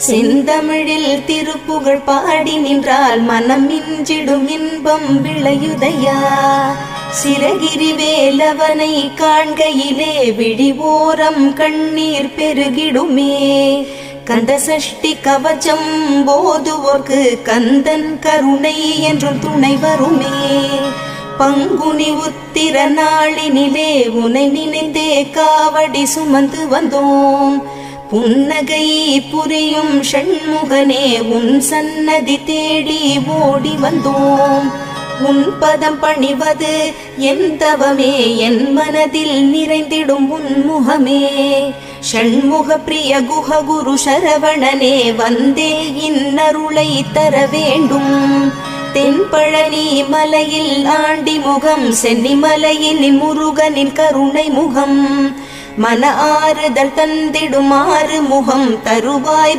செந்தமிழில் திருப்புகழ் பாடி நின்றால் மனம் மிஞ்சிடும் இன்பம் விளையுதையா. சிறகிரி வேலவனை காண்கையிலே விழிவோரம் கண்ணீர் பெருகிடுமே. கந்த சஷ்டி கவச்சம் போதுவோர்க்கு கந்தன் கருணை என்றும் துணை வருமே. பங்குனி உத்திர நாளினிலே உனை நினைந்தே காவடி சுமந்து வந்தோம். புன்னகை புரியும் ஷண்முகனே உன் சன்னதி தேடி ஓடி வந்தோம். உன் பதம் பணிவது என் தவமே, என் மனதில் நிறைந்திடும் உன்முகமே. ஷண்முக பிரிய குஹ குரு சரவணனே வந்தே இன்னருளை தர வேண்டும். தென்பழனி மலையில் ஆண்டி முகம், சென்னிமலையில் முருகனின் கருணை முகம். மன ஆறுதல் தந்திடும் ஆறு முகம் தருவாய்